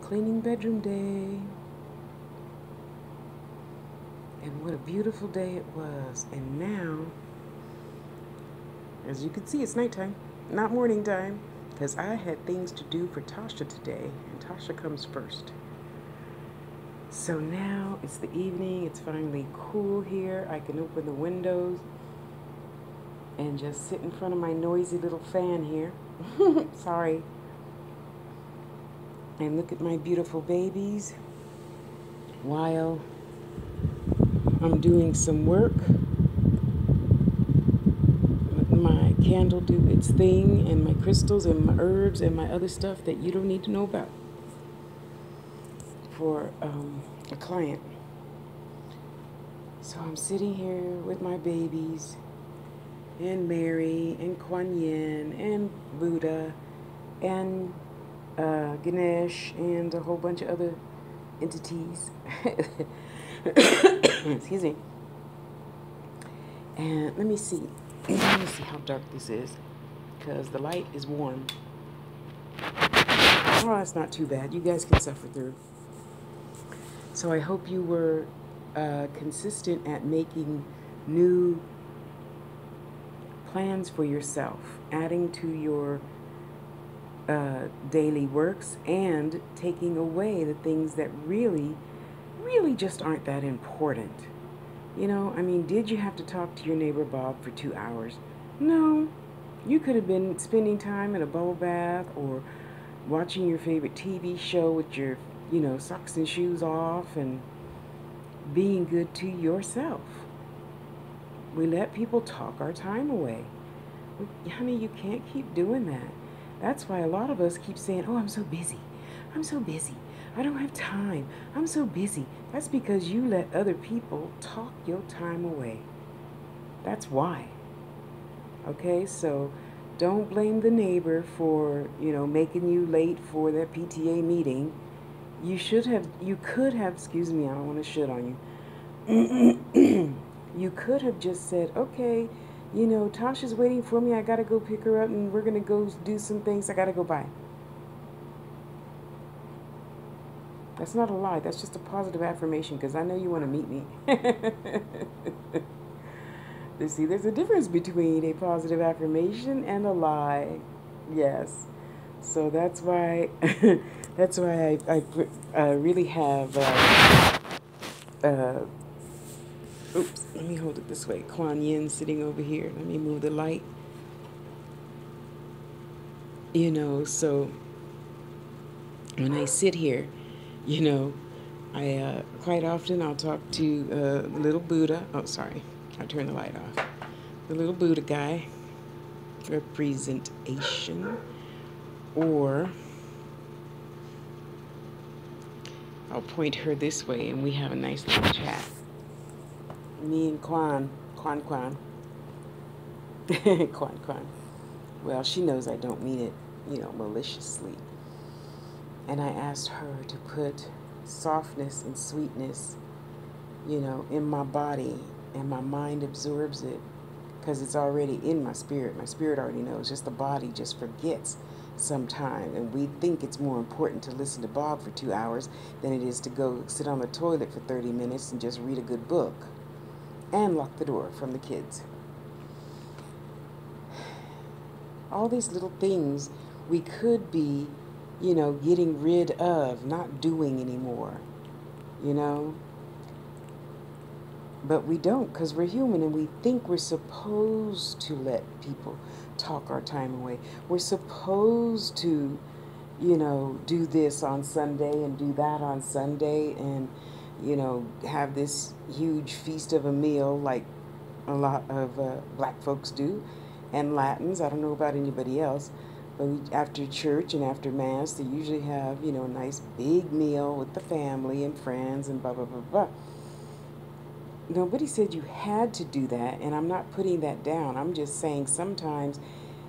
cleaning bedroom day. And what a beautiful day it was. And now, as you can see, it's nighttime, not morning time, because I had things to do for Tasha today, and Tasha comes first. So now it's the evening, it's finally cool here. I can open the windows and just sit in front of my noisy little fan here. Sorry. And look at my beautiful babies while I'm doing some work. Let my candle do its thing, and my crystals and my herbs and my other stuff that you don't need to know about for a client. So I'm sitting here with my babies and Mary and Kuan Yin and Buddha and Ganesh and a whole bunch of other entities. Excuse me. And let me see. Let me see how dark this is, because the light is warm. Oh, that's not too bad. You guys can suffer through. So I hope you were consistent at making new plans for yourself, adding to your daily works and taking away the things that really just aren't that important. You know, I mean, did you have to talk to your neighbor Bob for 2 hours? No. You could have been spending time in a bubble bath or watching your favorite TV show with your, socks and shoes off and being good to yourself. We let people talk our time away. Honey, you can't keep doing that. That's why a lot of us keep saying, oh, I'm so busy. I'm so busy. I don't have time. I'm so busy. That's because you let other people talk your time away. That's why. Okay, so don't blame the neighbor for, making you late for that PTA meeting. You could have, excuse me, I don't want to shit on you. You could have just said, okay, Tasha's waiting for me. I got to go pick her up and we're going to go do some things. I got to go by. That's not a lie. That's just a positive affirmation because I know you want to meet me. You see, there's a difference between a positive affirmation and a lie. Yes. So that's why I really have oops, let me hold it this way. Kuan Yin sitting over here. Let me move the light. So when I sit here, I quite often I'll talk to the little Buddha. Oh, sorry, I turned the light off. The little Buddha guy representation, or I'll point her this way, and we have a nice little chat. Me and Quan. Quan. Well, she knows I don't mean it, maliciously. And I asked her to put softness and sweetness, in my body, and my mind absorbs it because it's already in my spirit. My spirit already knows, just the body just forgets sometime. And we think it's more important to listen to Bob for 2 hours than it is to go sit on the toilet for 30 minutes and just read a good book and lock the door from the kids. All these little things we could be getting rid of, not doing anymore, But we don't, because we're human and we think we're supposed to let people talk our time away. We're supposed to, do this on Sunday and do that on Sunday and, have this huge feast of a meal like a lot of black folks do and Latins. I don't know about anybody else. But after church and after Mass, they usually have, a nice big meal with the family and friends and blah, blah, blah, blah. Nobody said you had to do that, and I'm not putting that down. I'm just saying sometimes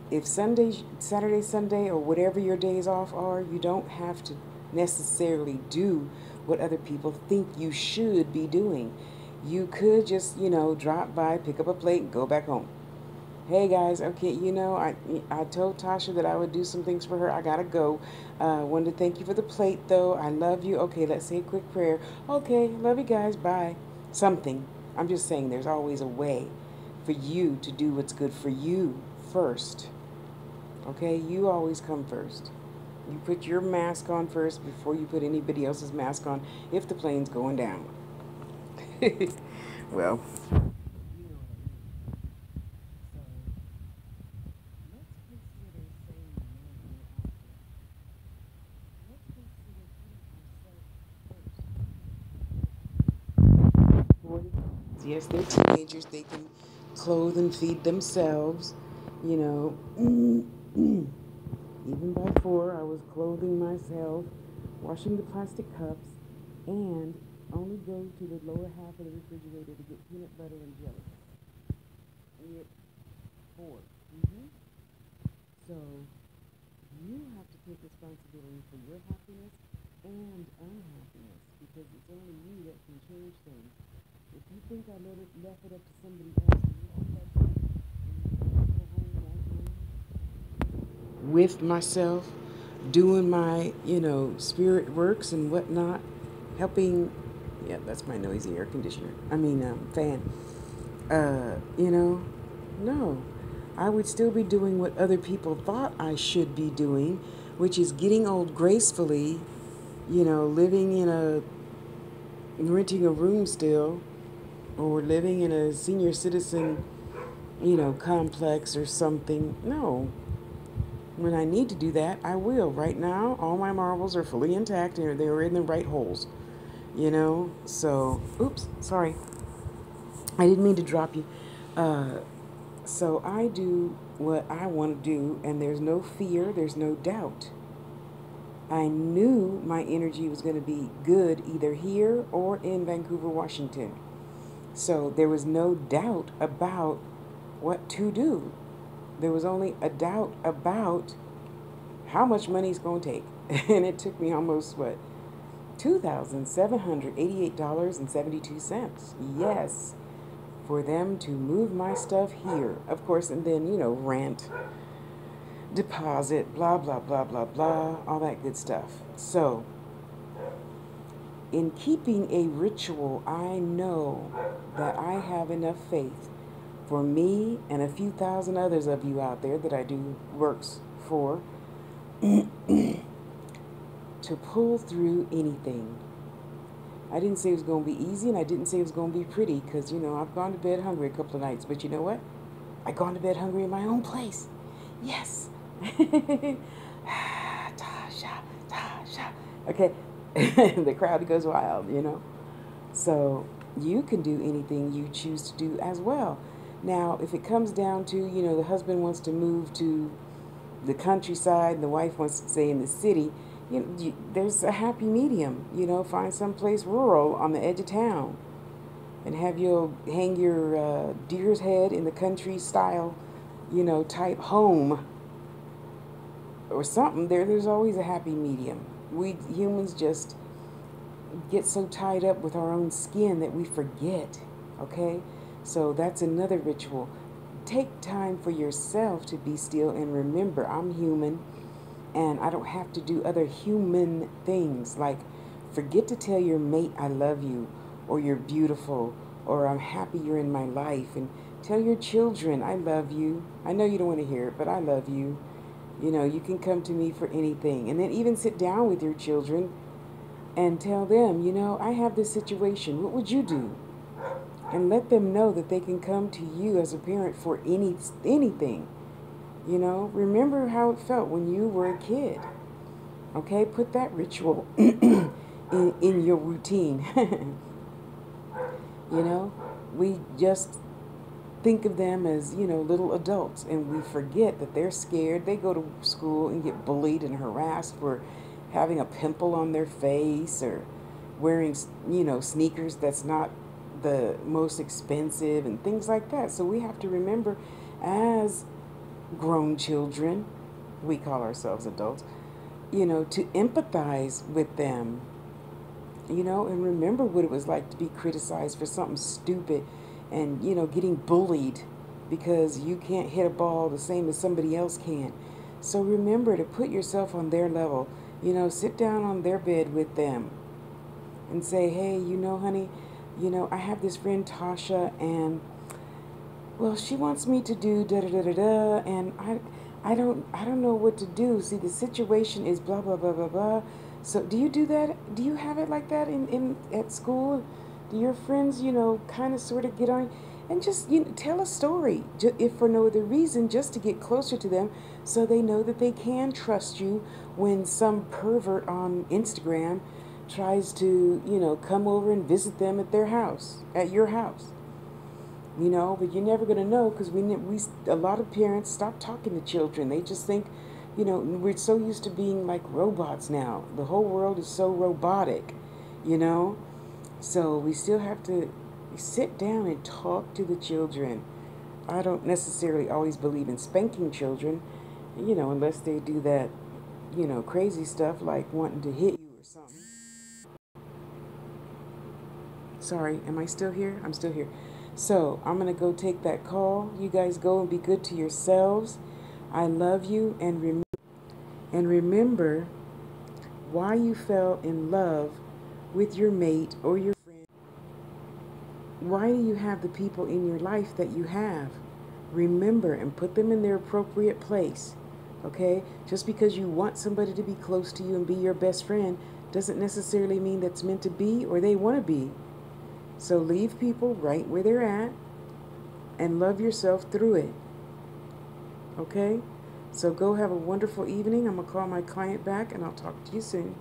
if Saturday, Sunday, or whatever your days off are, you don't have to necessarily do what other people think you should be doing. You could just, drop by, pick up a plate, and go back home. Hey guys, okay, I told Tasha that I would do some things for her. I gotta go. Wanted to thank you for the plate, though. I love you. Okay, let's say a quick prayer. Okay, love you guys. Bye. Something. I'm just saying, there's always a way for you to do what's good for you first. Okay, you always come first. You put your mask on first before you put anybody else's mask on if the plane's going down. Well, yes, they're teenagers. They can clothe and feed themselves. You know, even by 4, I was clothing myself, washing the plastic cups, and only go to the lower half of the refrigerator to get peanut butter and jelly. At 4. So you have to take responsibility for your happiness and unhappiness because it's only you that can change things. If you think I left it up to somebody else, with myself, doing my, spirit works and whatnot, helping. Yeah, that's my noisy air conditioner. Fan. No. I would still be doing what other people thought I should be doing, which is getting old gracefully, living renting a room still, or living in a senior citizen, complex or something. No. When I need to do that, I will. Right now, all my marbles are fully intact and they're in the right holes, So, oops, sorry. I didn't mean to drop you. Uh, so I do what I want to do, and there's no fear, there's no doubt. I knew my energy was going to be good either here or in Vancouver, Washington. So there was no doubt about what to do. There was only a doubt about how much money it's going to take. And it took me almost, what, $2,788.72. Yes, for them to move my stuff here. Of course, and then, rent, deposit, blah, blah, blah, blah, blah, all that good stuff. So, in keeping a ritual, I know that I have enough faith for me and a few thousand others of you out there that I do works for to pull through anything. I didn't say it was going to be easy, and I didn't say it was going to be pretty because, I've gone to bed hungry a couple of nights. But you know what? I gone to bed hungry in my own place. Yes. Tasha, Tasha. Okay. The crowd goes wild. So you can do anything you choose to do as well. Now, if it comes down to, the husband wants to move to the countryside and the wife wants to stay in the city, there's a happy medium. Find some place rural on the edge of town and have you hang your deer's head in the country style, type home or something. There's always a happy medium. We humans just get so tied up with our own skin that we forget. Okay, so that's another ritual. Take time for yourself to be still and remember I'm human and I don't have to do other human things like forget to tell your mate I love you or you're beautiful or I'm happy you're in my life, and tell your children I love you. I know you don't want to hear it, but I love you. You can come to me for anything. And then even sit down with your children and tell them, I have this situation. What would you do? And let them know that they can come to you as a parent for anything. Remember how it felt when you were a kid. Okay, put that ritual in your routine. We just think of them as, little adults, and we forget that they're scared. They go to school and get bullied and harassed for having a pimple on their face or wearing, sneakers that's not the most expensive and things like that. So we have to remember as grown children, we call ourselves adults, to empathize with them, and remember what it was like to be criticized for something stupid and, getting bullied because you can't hit a ball the same as somebody else can. So remember to put yourself on their level. Sit down on their bed with them and say, hey, honey, I have this friend Tasha, and well, she wants me to do da da da da da, and I don't know what to do. See, the situation is blah blah blah blah blah. So, do you do that? Do you have it like that in at school? Do your friends, kind of sort of get on and just tell a story, if for no other reason, just to get closer to them, so they know that they can trust you when some pervert on Instagram tries to, come over and visit them at their house, at your house. But you're never going to know, because we a lot of parents stop talking to children. They just think, we're so used to being like robots now. The whole world is so robotic, you know. So we still have to sit down and talk to the children. I don't necessarily always believe in spanking children, unless they do that, crazy stuff like wanting to hit you or something. Sorry, am I still here? I'm still here. So I'm going to go take that call. You guys go and be good to yourselves. I love you, and remember why you fell in love with your mate or your friend. Why do you have the people in your life that you have? Remember and put them in their appropriate place. Okay? Just because you want somebody to be close to you and be your best friend doesn't necessarily mean that's meant to be or they want to be. So leave people right where they're at and love yourself through it. Okay? So go have a wonderful evening. I'm going to call my client back and I'll talk to you soon.